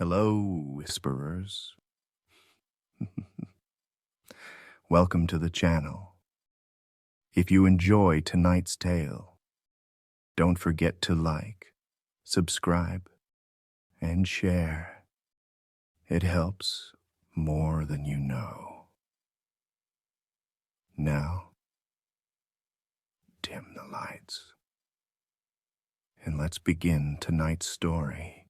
Hello, whisperers. Welcome to the channel. If you enjoy tonight's tale, don't forget to like, subscribe, and share. It helps more than you know. Now, dim the lights, and let's begin tonight's story.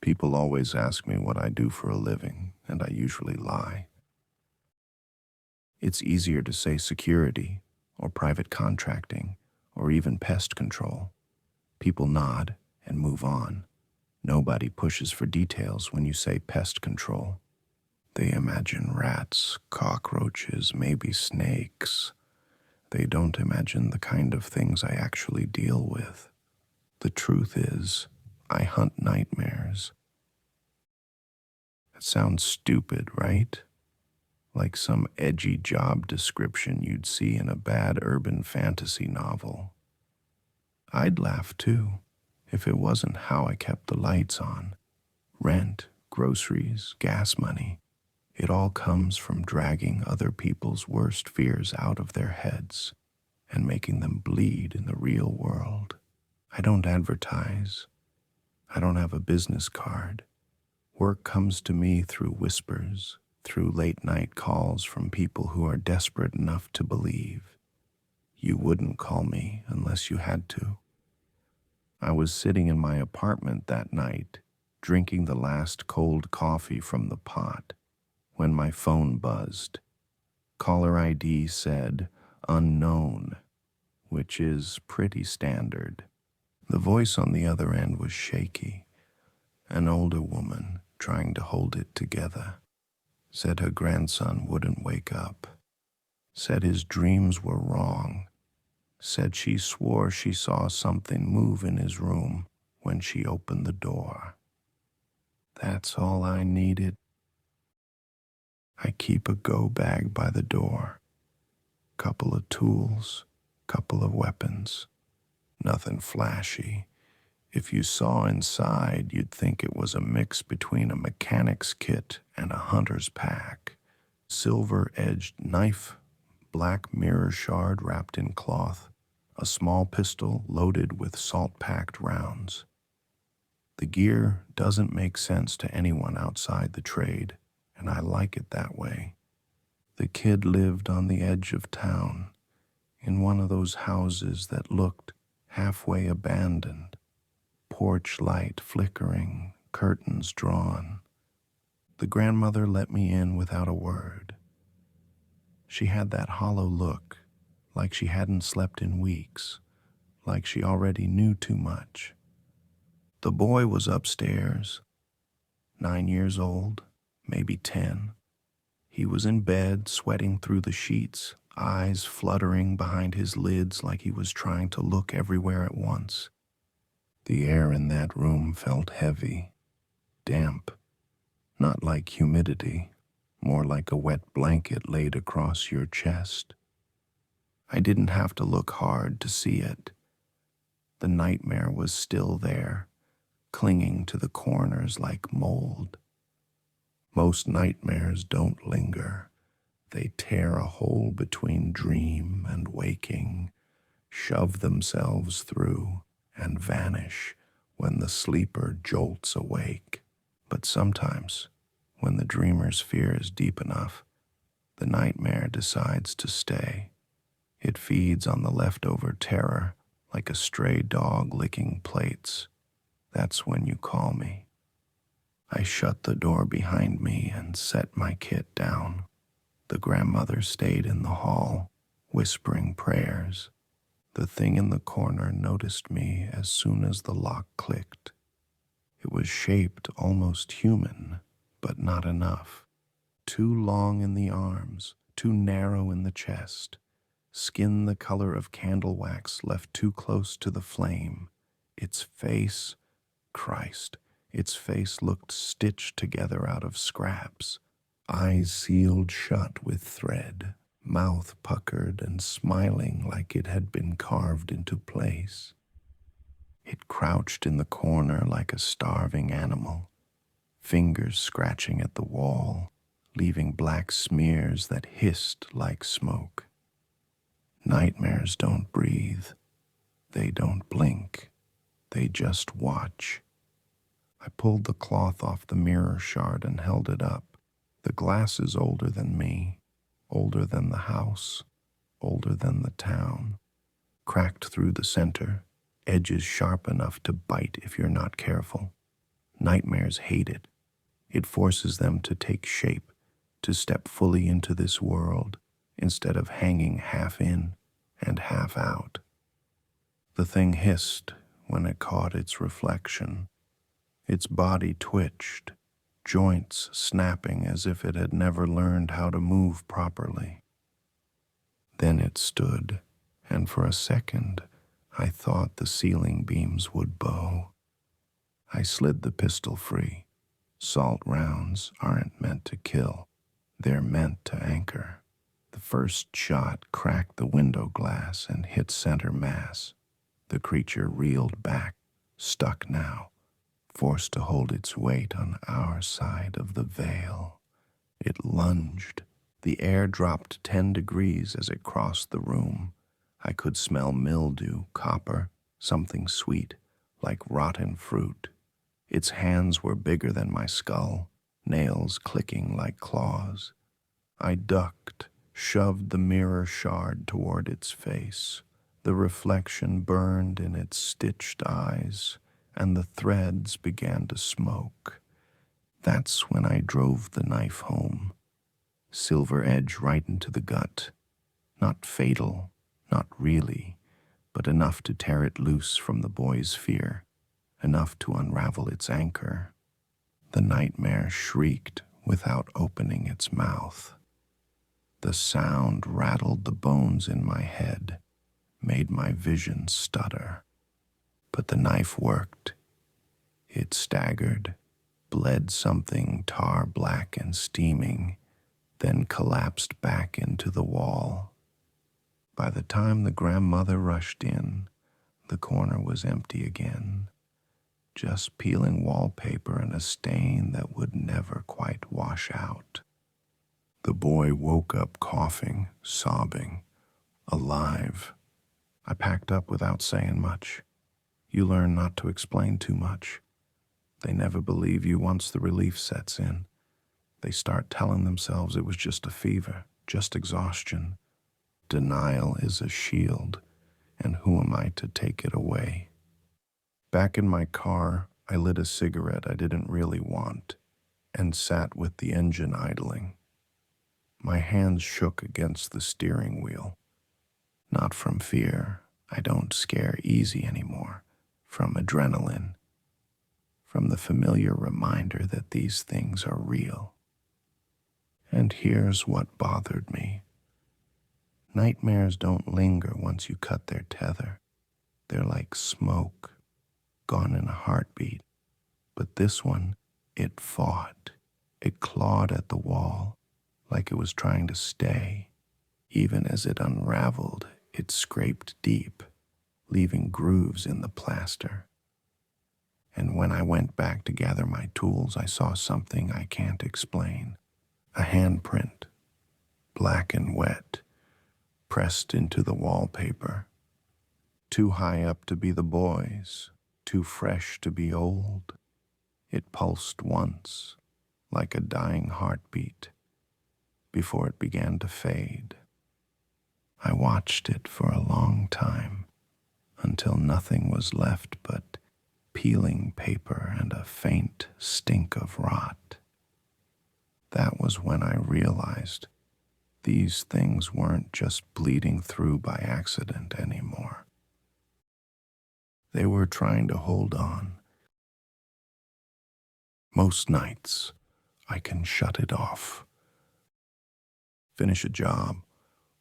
People always ask me what I do for a living, and I usually lie. It's easier to say security, or private contracting, or even pest control. People nod and move on. Nobody pushes for details when you say pest control. They imagine rats, cockroaches, maybe snakes. They don't imagine the kind of things I actually deal with. The truth is, I hunt nightmares. It sounds stupid, right? Like some edgy job description you'd see in a bad urban fantasy novel. I'd laugh too, if it wasn't how I kept the lights on. Rent, groceries, gas money. It all comes from dragging other people's worst fears out of their heads and making them bleed in the real world. I don't advertise. I don't have a business card. Work comes to me through whispers, through late-night calls from people who are desperate enough to believe. You wouldn't call me unless you had to. I was sitting in my apartment that night, drinking the last cold coffee from the pot, when my phone buzzed. Caller ID said, unknown, which is pretty standard. The voice on the other end was shaky. An older woman, trying to hold it together, said her grandson wouldn't wake up, said his dreams were wrong, said she swore she saw something move in his room when she opened the door. That's all I needed. I keep a go bag by the door. Couple of tools, couple of weapons. Nothing flashy. If you saw inside, you'd think it was a mix between a mechanic's kit and a hunter's pack. Silver-edged knife, black mirror shard wrapped in cloth, a small pistol loaded with salt-packed rounds. The gear doesn't make sense to anyone outside the trade, and I like it that way. The kid lived on the edge of town, in one of those houses that looked halfway abandoned. Porch light flickering, curtains drawn. The grandmother let me in without a word. She had that hollow look, like she hadn't slept in weeks, like she already knew too much. The boy was upstairs, 9 years old, maybe 10. He was in bed, sweating through the sheets, eyes fluttering behind his lids like he was trying to look everywhere at once. The air in that room felt heavy, damp, not like humidity, more like a wet blanket laid across your chest. I didn't have to look hard to see it. The nightmare was still there, clinging to the corners like mold. Most nightmares don't linger. They tear a hole between dream and waking, shove themselves through, and vanish when the sleeper jolts awake. But sometimes, when the dreamer's fear is deep enough, the nightmare decides to stay. It feeds on the leftover terror like a stray dog licking plates. That's when you call me. I shut the door behind me and set my kit down. The grandmother stayed in the hall, whispering prayers. The thing in the corner noticed me as soon as the lock clicked. It was shaped almost human, but not enough. Too long in the arms, too narrow in the chest. Skin the color of candle wax left too close to the flame. Its face, Christ, its face looked stitched together out of scraps. Eyes sealed shut with thread, mouth puckered and smiling like it had been carved into place. It crouched in the corner like a starving animal, fingers scratching at the wall, leaving black smears that hissed like smoke. Nightmares don't breathe. They don't blink. They just watch. I pulled the cloth off the mirror shard and held it up. The glass is older than me, older than the house, older than the town. Cracked through the center, edges sharp enough to bite if you're not careful. Nightmares hate it. It forces them to take shape, to step fully into this world, instead of hanging half in and half out. The thing hissed when it caught its reflection. Its body twitched, joints snapping as if it had never learned how to move properly. Then it stood, and for a second, I thought the ceiling beams would bow. I slid the pistol free. Salt rounds aren't meant to kill. They're meant to anchor. The first shot cracked the window glass and hit center mass. The creature reeled back, stuck now, forced to hold its weight on our side of the veil. It lunged. The air dropped 10 degrees as it crossed the room. I could smell mildew, copper, something sweet, like rotten fruit. Its hands were bigger than my skull, nails clicking like claws. I ducked, shoved the mirror shard toward its face. The reflection burned in its stitched eyes, and the threads began to smoke. That's when I drove the knife home. Silver edge right into the gut. Not fatal, not really, but enough to tear it loose from the boy's fear, enough to unravel its anchor. The nightmare shrieked without opening its mouth. The sound rattled the bones in my head, made my vision stutter. But the knife worked. It staggered, bled something tar black and steaming, then collapsed back into the wall. By the time the grandmother rushed in, the corner was empty again, just peeling wallpaper and a stain that would never quite wash out. The boy woke up coughing, sobbing, alive. I packed up without saying much. You learn not to explain too much. They never believe you once the relief sets in. They start telling themselves it was just a fever, just exhaustion. Denial is a shield, and who am I to take it away? Back in my car, I lit a cigarette I didn't really want and sat with the engine idling. My hands shook against the steering wheel. Not from fear. I don't scare easy anymore. From adrenaline. From the familiar reminder that these things are real. And here's what bothered me. Nightmares don't linger once you cut their tether. They're like smoke, gone in a heartbeat. But this one, it fought. It clawed at the wall, like it was trying to stay. Even as it unraveled, it scraped deep, leaving grooves in the plaster. And when I went back to gather my tools, I saw something I can't explain. A handprint, black and wet, pressed into the wallpaper. Too high up to be the boy's, too fresh to be old. It pulsed once, like a dying heartbeat, before it began to fade. I watched it for a long time, until nothing was left but peeling paper and a faint stink of rot. That was when I realized these things weren't just bleeding through by accident anymore. They were trying to hold on. Most nights, I can shut it off. Finish a job,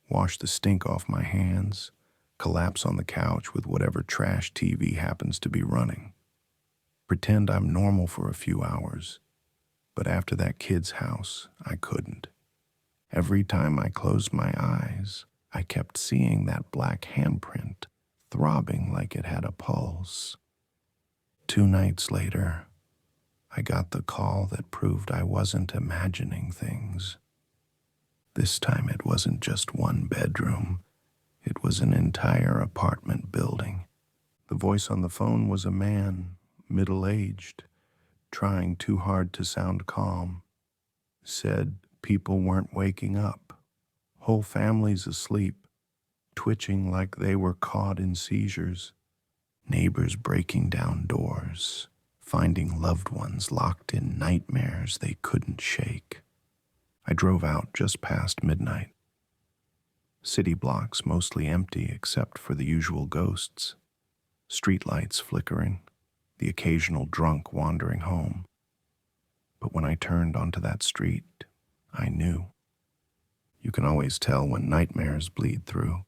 wash the stink off my hands, collapse on the couch with whatever trash TV happens to be running. Pretend I'm normal for a few hours, but after that kid's house, I couldn't. Every time I closed my eyes, I kept seeing that black handprint throbbing like it had a pulse. 2 nights later, I got the call that proved I wasn't imagining things. This time it wasn't just one bedroom, it was an entire apartment building. The voice on the phone was a man, middle-aged, trying too hard to sound calm. Said people weren't waking up, whole families asleep, twitching like they were caught in seizures, neighbors breaking down doors, finding loved ones locked in nightmares they couldn't shake. I drove out just past midnight. City blocks mostly empty except for the usual ghosts. Streetlights flickering, the occasional drunk wandering home. But when I turned onto that street, I knew. You can always tell when nightmares bleed through.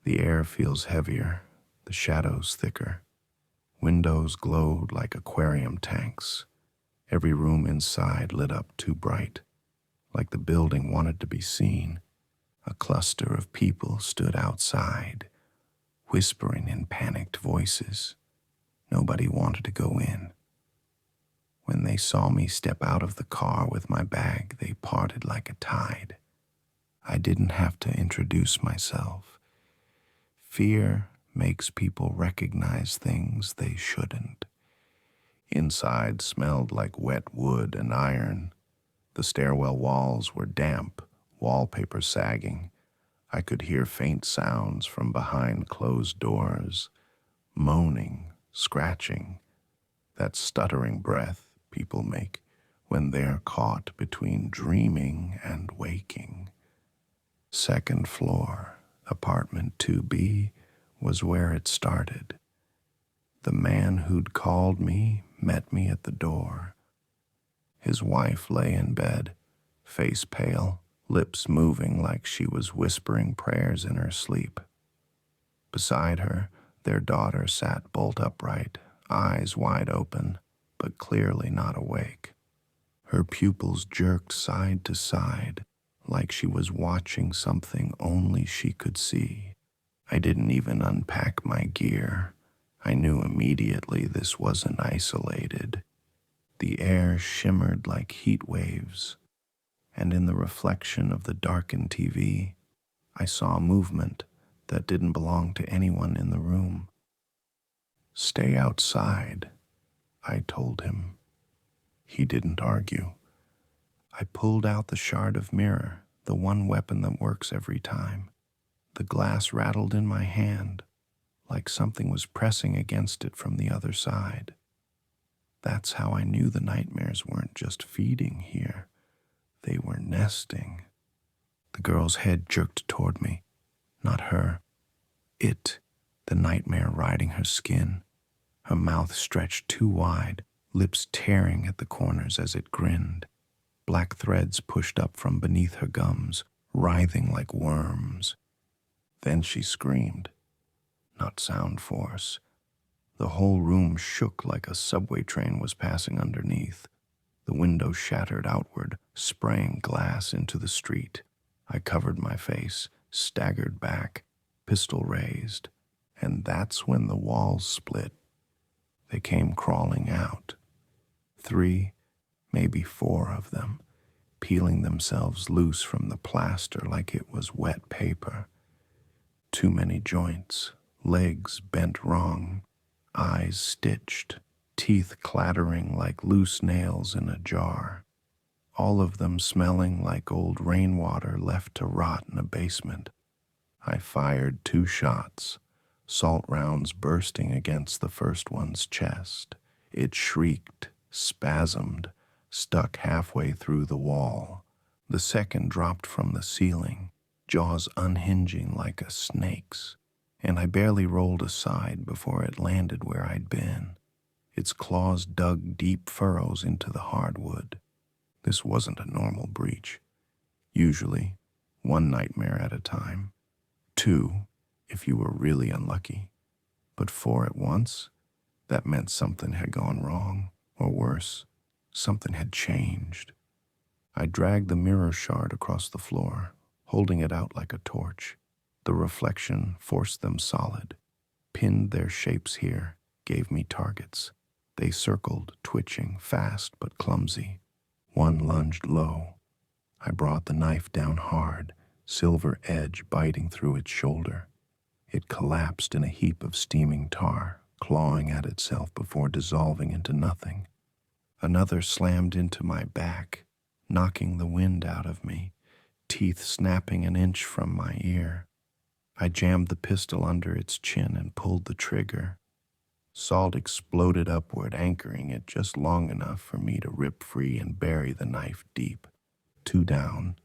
The air feels heavier, the shadows thicker. Windows glowed like aquarium tanks. Every room inside lit up too bright, like the building wanted to be seen. A cluster of people stood outside, whispering in panicked voices. Nobody wanted to go in. When they saw me step out of the car with my bag, they parted like a tide. I didn't have to introduce myself. Fear makes people recognize things they shouldn't. Inside smelled like wet wood and iron. The stairwell walls were damp, wallpaper sagging. I could hear faint sounds from behind closed doors, moaning, scratching, that stuttering breath people make when they're caught between dreaming and waking. Second floor, apartment 2B, was where it started. The man who'd called me met me at the door. His wife lay in bed, face pale, lips moving like she was whispering prayers in her sleep. Beside her, their daughter sat bolt upright, eyes wide open, but clearly not awake. Her pupils jerked side to side, like she was watching something only she could see. I didn't even unpack my gear. I knew immediately this wasn't isolated. The air shimmered like heat waves, and in the reflection of the darkened TV, I saw movement that didn't belong to anyone in the room. "Stay outside," I told him. He didn't argue. I pulled out the shard of mirror, the one weapon that works every time. The glass rattled in my hand, like something was pressing against it from the other side. That's how I knew the nightmares weren't just feeding here. They were nesting. The girl's head jerked toward me. Not her. It, the nightmare riding her skin. Her mouth stretched too wide, lips tearing at the corners as it grinned. Black threads pushed up from beneath her gums, writhing like worms. Then she screamed. Not sound force. The whole room shook like a subway train was passing underneath. The window shattered outward, spraying glass into the street. I covered my face, staggered back, pistol raised, and that's when the walls split. They came crawling out. 3, maybe 4 of them, peeling themselves loose from the plaster like it was wet paper. Too many joints, legs bent wrong, eyes stitched, teeth clattering like loose nails in a jar. All of them smelling like old rainwater left to rot in a basement. I fired 2 shots, salt rounds bursting against the first one's chest. It shrieked, spasmed, stuck halfway through the wall. The second dropped from the ceiling, jaws unhinging like a snake's, and I barely rolled aside before it landed where I'd been. Its claws dug deep furrows into the hardwood. This wasn't a normal breach. Usually, 1 nightmare at a time. 2, if you were really unlucky. But 4 at once? That meant something had gone wrong, or worse, something had changed. I dragged the mirror shard across the floor, holding it out like a torch. The reflection forced them solid, pinned their shapes here, gave me targets. They circled, twitching, fast but clumsy. One lunged low. I brought the knife down hard, silver edge biting through its shoulder. It collapsed in a heap of steaming tar, clawing at itself before dissolving into nothing. Another slammed into my back, knocking the wind out of me, teeth snapping an inch from my ear. I jammed the pistol under its chin and pulled the trigger. Salt exploded upward, anchoring it just long enough for me to rip free and bury the knife deep. Two down.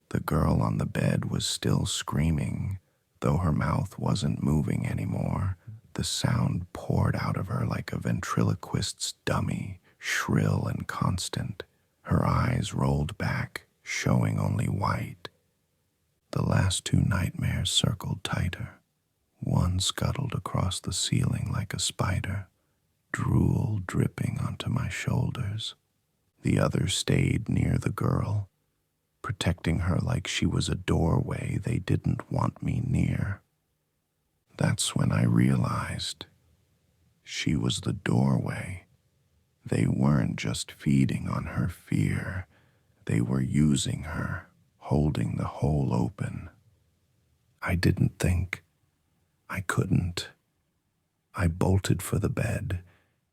The girl on the bed was still screaming, though her mouth wasn't moving anymore. The sound poured out of her like a ventriloquist's dummy, shrill and constant. Her eyes rolled back, showing only white. The last two nightmares circled tighter. One scuttled across the ceiling like a spider, drool dripping onto my shoulders. The other stayed near the girl, protecting her like she was a doorway they didn't want me near. That's when I realized she was the doorway. They weren't just feeding on her fear, they were using her, holding the hole open. I didn't think. I couldn't. I bolted for the bed,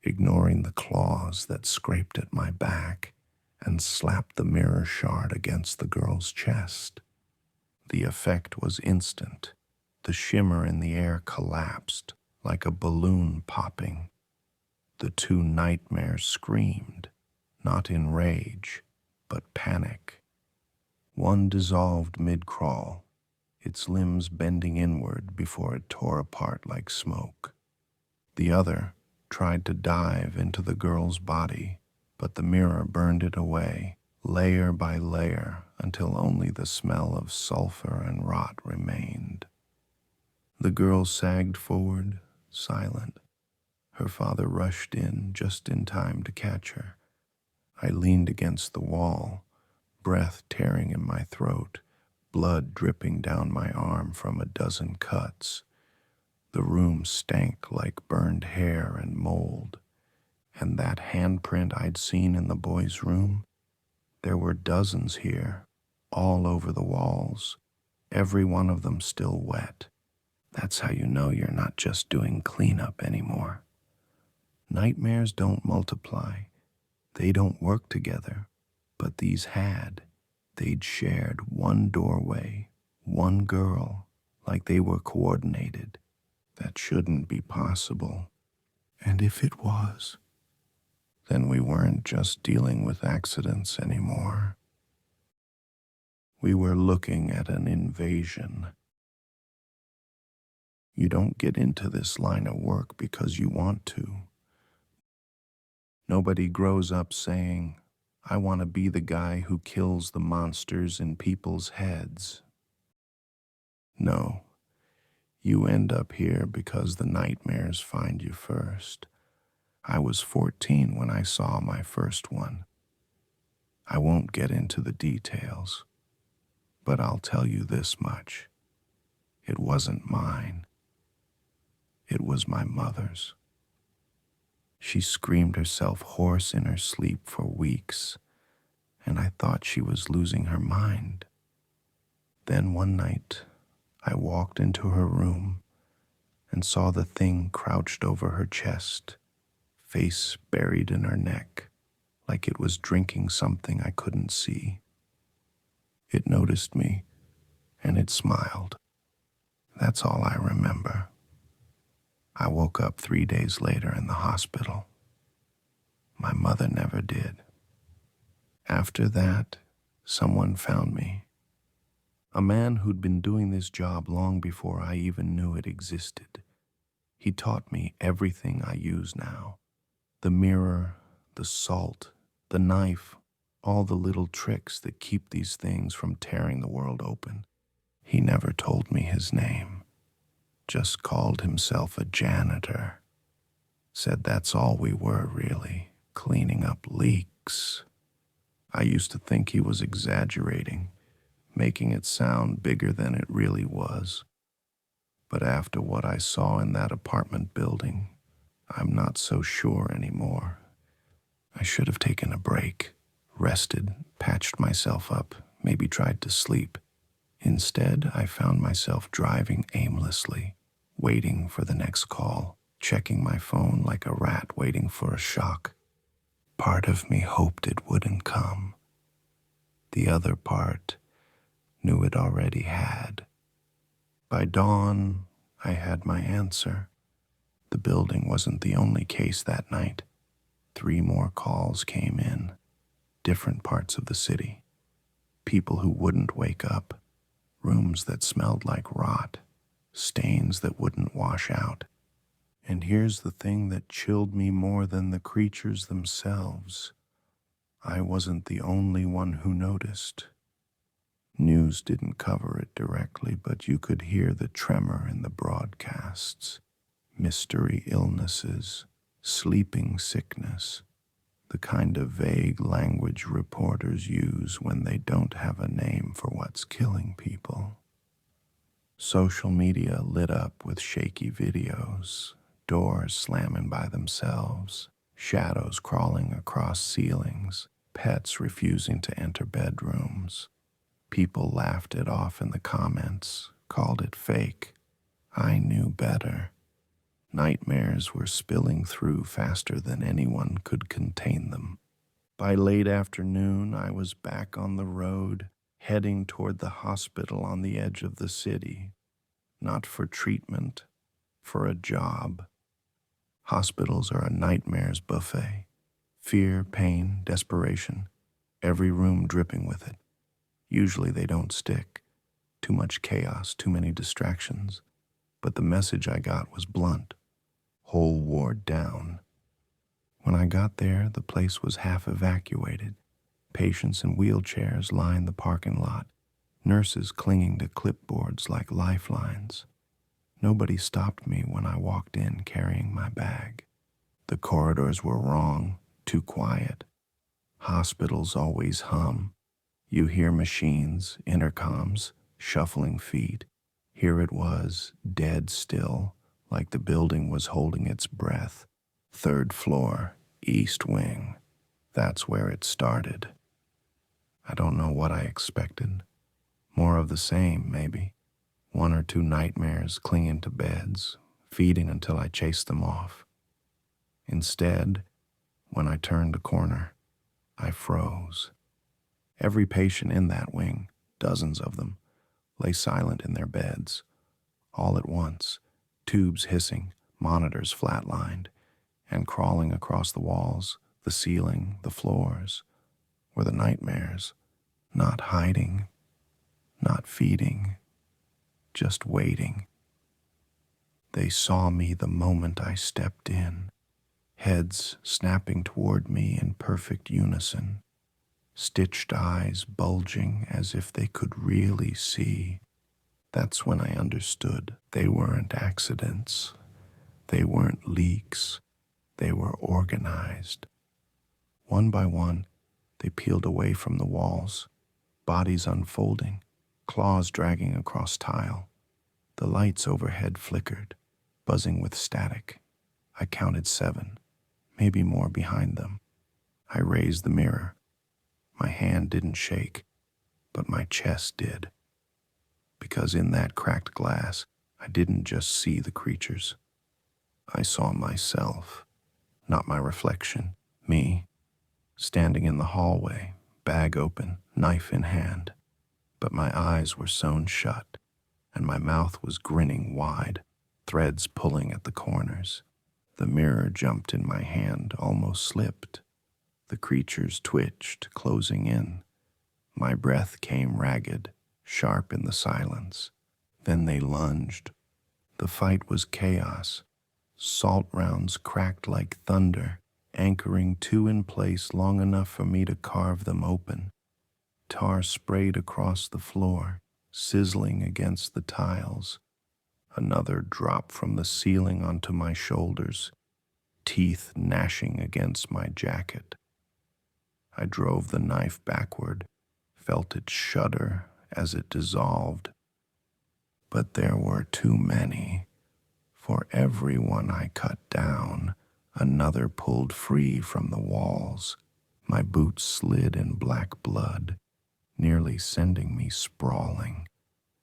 ignoring the claws that scraped at my back, and slapped the mirror shard against the girl's chest. The effect was instant. The shimmer in the air collapsed, like a balloon popping. The two nightmares screamed, not in rage, but panic. One dissolved mid-crawl, its limbs bending inward before it tore apart like smoke. The other tried to dive into the girl's body, but the mirror burned it away, layer by layer, until only the smell of sulfur and rot remained. The girl sagged forward, silent. Her father rushed in just in time to catch her. I leaned against the wall, breath tearing in my throat, blood dripping down my arm from a dozen cuts. The room stank like burned hair and mold, and that handprint I'd seen in the boys' room, there were dozens here, all over the walls, every one of them still wet. That's how you know you're not just doing cleanup anymore. Nightmares don't multiply. They don't work together. But these had. They'd shared one doorway, one girl, like they were coordinated. That shouldn't be possible. And if it was, then we weren't just dealing with accidents anymore. We were looking at an invasion. You don't get into this line of work because you want to. Nobody grows up saying, I want to be the guy who kills the monsters in people's heads. No, you end up here because the nightmares find you first. I was 14 when I saw my first one. I won't get into the details, but I'll tell you this much. It wasn't mine. It was my mother's. She screamed herself hoarse in her sleep for weeks, and I thought she was losing her mind. Then one night, I walked into her room and saw the thing crouched over her chest, face buried in her neck, like it was drinking something I couldn't see. It noticed me, and it smiled. That's all I remember. I woke up 3 days later in the hospital. My mother never did. After that, someone found me. A man who'd been doing this job long before I even knew it existed. He taught me everything I use now. The mirror, the salt, the knife, all the little tricks that keep these things from tearing the world open. He never told me his name, just called himself a janitor. Said that's all we were really, cleaning up leaks. I used to think he was exaggerating, making it sound bigger than it really was. But after what I saw in that apartment building, I'm not so sure anymore. I should have taken a break, rested, patched myself up, maybe tried to sleep. Instead, I found myself driving aimlessly, waiting for the next call, checking my phone like a rat waiting for a shock. Part of me hoped it wouldn't come. The other part knew it already had. By dawn, I had my answer. The building wasn't the only case that night. 3 more calls came in, different parts of the city. People who wouldn't wake up, rooms that smelled like rot, stains that wouldn't wash out. And here's the thing that chilled me more than the creatures themselves. I wasn't the only one who noticed. News didn't cover it directly, but you could hear the tremor in the broadcasts. Mystery illnesses, sleeping sickness, the kind of vague language reporters use when they don't have a name for what's killing people. Social media lit up with shaky videos, doors slamming by themselves, shadows crawling across ceilings, pets refusing to enter bedrooms. People laughed it off in the comments, called it fake. I knew better. Nightmares were spilling through faster than anyone could contain them. By late afternoon, I was back on the road, heading toward the hospital on the edge of the city. Not for treatment, for a job. Hospitals are a nightmares buffet. Fear, pain, desperation, every room dripping with it. Usually they don't stick. Too much chaos, too many distractions. But the message I got was blunt. Whole ward down. When I got there, the place was half evacuated. Patients in wheelchairs lined the parking lot, nurses clinging to clipboards like lifelines. Nobody stopped me when I walked in carrying my bag. The corridors were wrong, too quiet. Hospitals always hum. You hear machines, intercoms, shuffling feet. Here it was, dead still, like the building was holding its breath. 3rd floor, east wing. That's where it started. I don't know what I expected. More of the same, maybe. 1 or 2 nightmares clinging to beds, feeding until I chased them off. Instead, when I turned a corner, I froze. Every patient in that wing, dozens of them, lay silent in their beds. All at once, tubes hissing, monitors flatlined, and crawling across the walls, the ceiling, the floors, were the nightmares, not hiding, not feeding, just waiting. They saw me the moment I stepped in, heads snapping toward me in perfect unison, stitched eyes bulging as if they could really see. That's when I understood they weren't accidents. They weren't leaks. They were organized. One by one, they peeled away from the walls, bodies unfolding, claws dragging across tile. The lights overhead flickered, buzzing with static. I counted 7, maybe more behind them. I raised the mirror. My hand didn't shake, but my chest did. Because in that cracked glass, I didn't just see the creatures. I saw myself, not my reflection, me, standing in the hallway, bag open, knife in hand. But my eyes were sewn shut, and my mouth was grinning wide, threads pulling at the corners. The mirror jumped in my hand, almost slipped. The creatures twitched, closing in. My breath came ragged, sharp in the silence. Then they lunged. The fight was chaos. Salt rounds cracked like thunder, anchoring 2 in place long enough for me to carve them open. Tar sprayed across the floor, sizzling against the tiles. Another drop from the ceiling onto my shoulders, teeth gnashing against my jacket. I drove the knife backward, felt it shudder as it dissolved. But there were too many. For every one I cut down, another pulled free from the walls. My boots slid in black blood, nearly sending me sprawling.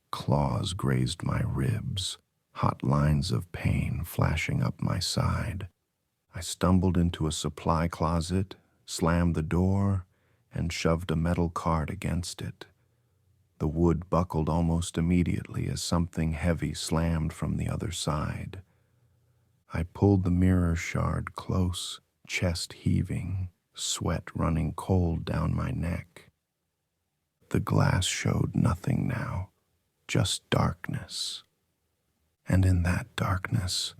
Claws grazed my ribs, hot lines of pain flashing up my side. I stumbled into a supply closet, slammed the door, and shoved a metal cart against it. The wood buckled almost immediately as something heavy slammed from the other side. I pulled the mirror shard close, chest heaving, sweat running cold down my neck. The glass showed nothing now, just darkness. And in that darkness,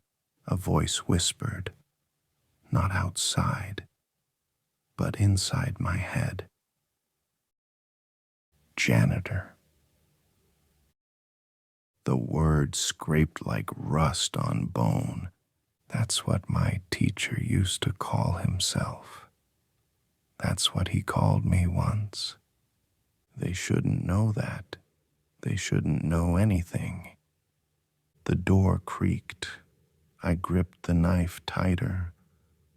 a voice whispered, not outside, but inside my head. Janitor. The word scraped like rust on bone. That's what my teacher used to call himself. That's what he called me once. They shouldn't know that. They shouldn't know anything. The door creaked. I gripped the knife tighter.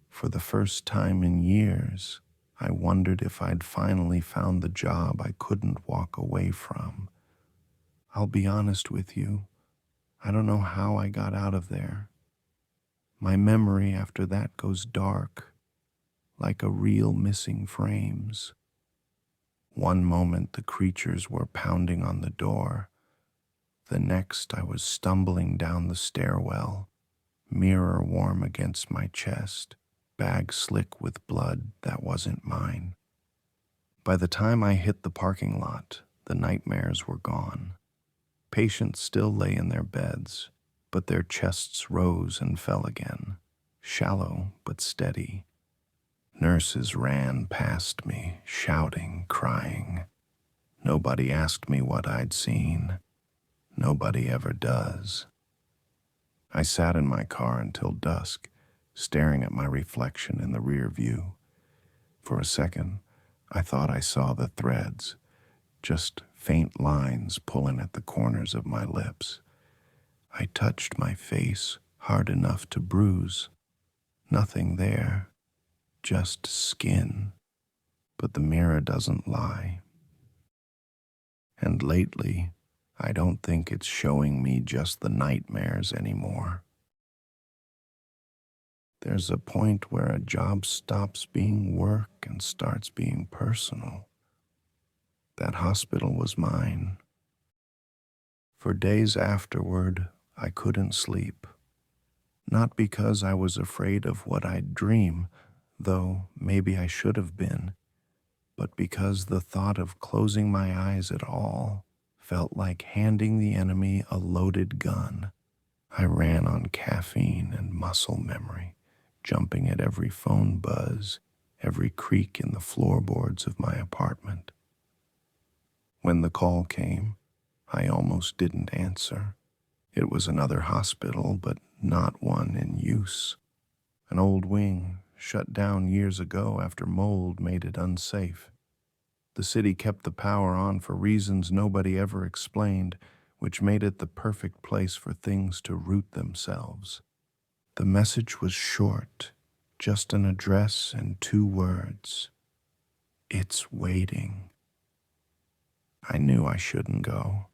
For the first time in years, I wondered if I'd finally found the job I couldn't walk away from. I'll be honest with you, I don't know how I got out of there. My memory after that goes dark, like a reel missing frames. One moment the creatures were pounding on the door. The next I was stumbling down the stairwell, mirror warm against my chest, bag slick with blood that wasn't mine. By the time I hit the parking lot, the nightmares were gone. Patients still lay in their beds, but their chests rose and fell again, shallow but steady. Nurses ran past me, shouting, crying. Nobody asked me what I'd seen. Nobody ever does. I sat in my car until dusk, staring at my reflection in the rear view. For a second, I thought I saw the threads, just faint lines pulling at the corners of my lips. I touched my face hard enough to bruise. Nothing there, just skin. But the mirror doesn't lie. And lately, I don't think it's showing me just the nightmares anymore. There's a point where a job stops being work and starts being personal. That hospital was mine. For days afterward, I couldn't sleep. Not because I was afraid of what I'd dream, though maybe I should have been, but because the thought of closing my eyes at all felt like handing the enemy a loaded gun. I ran on caffeine and muscle memory, jumping at every phone buzz, every creak in the floorboards of my apartment. When the call came, I almost didn't answer. It was another hospital, but not one in use. An old wing, shut down years ago after mold made it unsafe. The city kept the power on for reasons nobody ever explained, which made it the perfect place for things to root themselves. The message was short, just an address and 2 words. It's waiting. I knew I shouldn't go.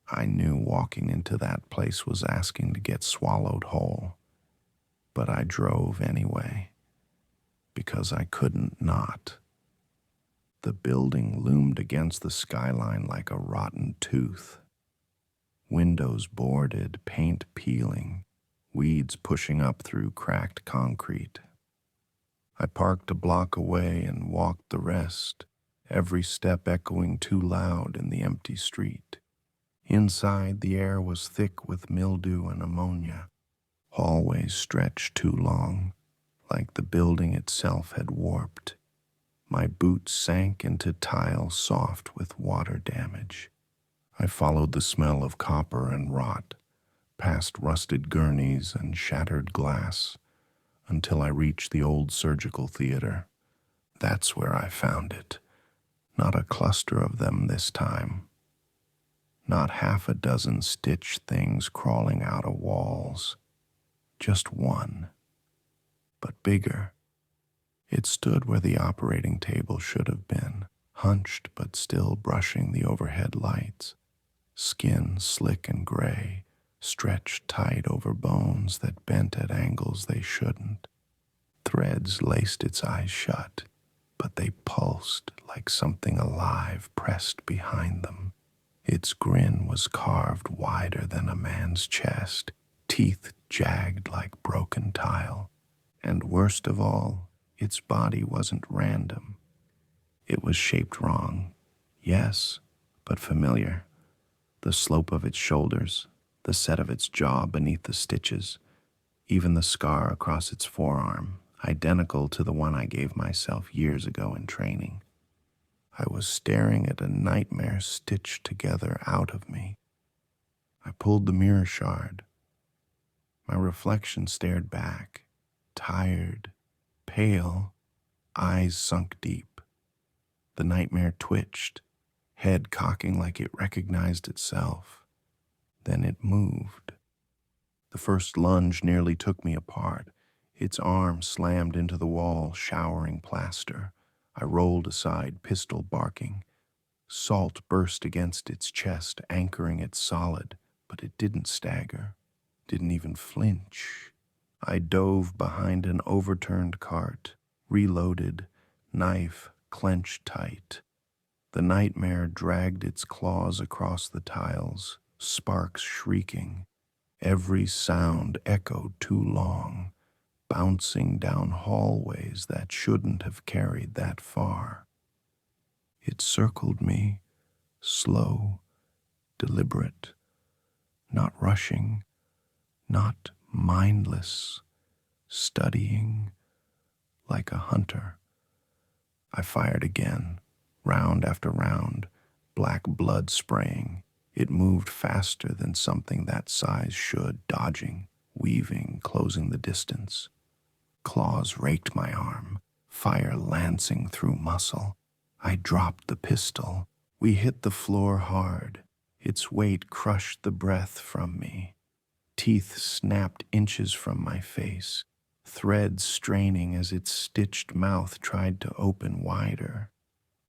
I knew walking into that place was asking to get swallowed whole. But I drove anyway, because I couldn't not. The building loomed against the skyline like a rotten tooth. Windows boarded, paint peeling, weeds pushing up through cracked concrete. I parked a block away and walked the rest, every step echoing too loud in the empty street. Inside, the air was thick with mildew and ammonia. Hallways stretched too long, like the building itself had warped. My boots sank into tile soft with water damage. I followed the smell of copper and rot, past rusted gurneys and shattered glass, until I reached the old surgical theater. That's where I found it. Not a cluster of them this time. Not half a dozen stitched things crawling out of walls. Just one, but bigger. It stood where the operating table should have been, hunched but still brushing the overhead lights, skin slick and gray, stretched tight over bones that bent at angles they shouldn't. Threads laced its eyes shut, but they pulsed like something alive pressed behind them. Its grin was carved wider than a man's chest, teeth jagged like broken tile. And worst of all, its body wasn't random. It was shaped wrong, yes, but familiar. The slope of its shoulders, the set of its jaw beneath the stitches, even the scar across its forearm, identical to the one I gave myself years ago in training. I was staring at a nightmare stitched together out of me. I pulled the mirror shard. My reflection stared back, tired, pale, eyes sunk deep. The nightmare twitched, head cocking like it recognized itself. Then it moved. The first lunge nearly took me apart. Its arm slammed into the wall, showering plaster. I rolled aside, pistol barking. Salt burst against its chest, anchoring it solid, but it didn't stagger, didn't even flinch. I dove behind an overturned cart, reloaded, knife clenched tight. The nightmare dragged its claws across the tiles, sparks shrieking. Every sound echoed too long, bouncing down hallways that shouldn't have carried that far. It circled me, slow, deliberate, not rushing, not mindless, studying like a hunter. I fired again, round after round, black blood spraying. It moved faster than something that size should, dodging, weaving, closing the distance. Claws raked my arm, fire lancing through muscle. I dropped the pistol. We hit the floor hard. Its weight crushed the breath from me. Teeth snapped inches from my face, threads straining as its stitched mouth tried to open wider.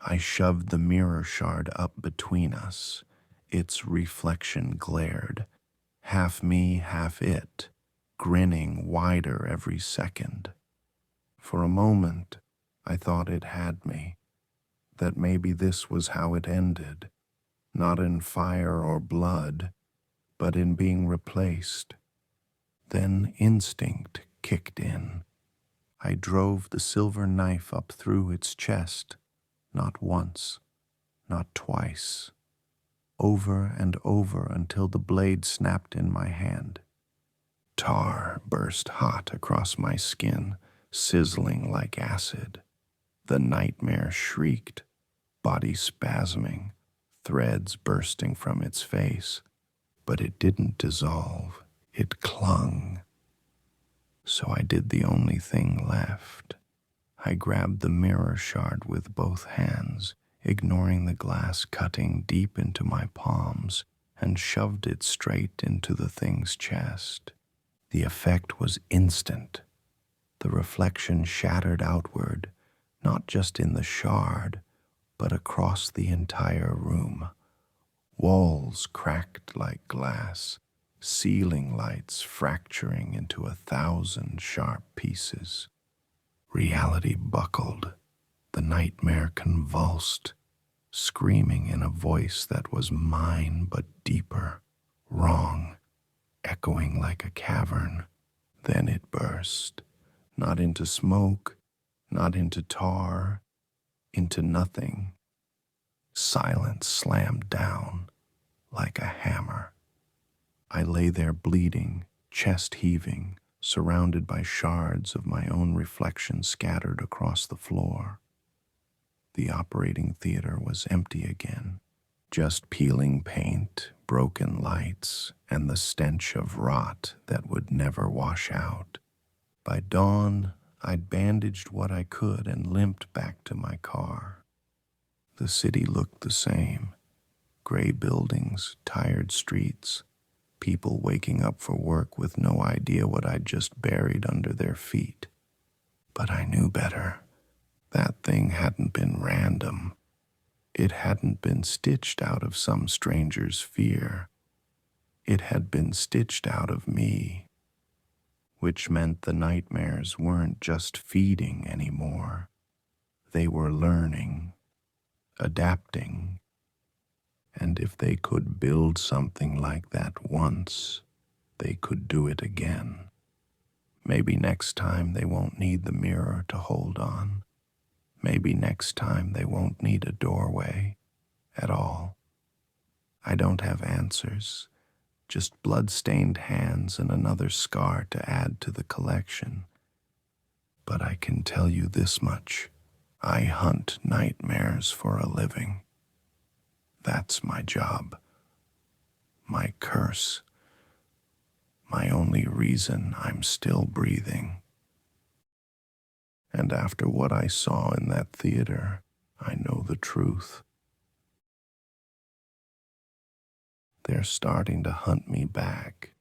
I shoved the mirror shard up between us. Its reflection glared, half me, half it, grinning wider every second. For a moment, I thought it had me, that maybe this was how it ended, not in fire or blood, but in being replaced. Then instinct kicked in. I drove the silver knife up through its chest, not once, not twice, over and over until the blade snapped in my hand. Tar burst hot across my skin, sizzling like acid. The nightmare shrieked, body spasming, threads bursting from its face. But it didn't dissolve, it clung. So I did the only thing left. I grabbed the mirror shard with both hands, ignoring the glass cutting deep into my palms, and shoved it straight into the thing's chest. The effect was instant. The reflection shattered outward, not just in the shard, but across the entire room. Walls cracked like glass, ceiling lights fracturing into 1,000 sharp pieces. Reality buckled. The nightmare convulsed, screaming in a voice that was mine but deeper, wrong, echoing like a cavern. Then it burst, not into smoke, not into tar, into nothing. Silence slammed down like a hammer. I lay there bleeding, chest heaving, surrounded by shards of my own reflection scattered across the floor. The operating theater was empty again, just peeling paint, broken lights, and the stench of rot that would never wash out. By dawn, I'd bandaged what I could and limped back to my car. The city looked the same. Gray buildings, tired streets, People waking up for work with no idea what I'd just buried under their feet. But I knew better. That thing hadn't been random. It hadn't been stitched out of some stranger's fear. It had been stitched out of me, which meant the nightmares weren't just feeding anymore. They were learning, adapting, and if they could build something like that once, they could do it again. Maybe next time they won't need the mirror to hold on. Maybe next time they won't need a doorway at all. I don't have answers, just blood-stained hands and another scar to add to the collection. But I can tell you this much. I hunt nightmares for a living. That's my job, my curse, my only reason I'm still breathing. And after what I saw in that theater, I know the truth. They're starting to hunt me back.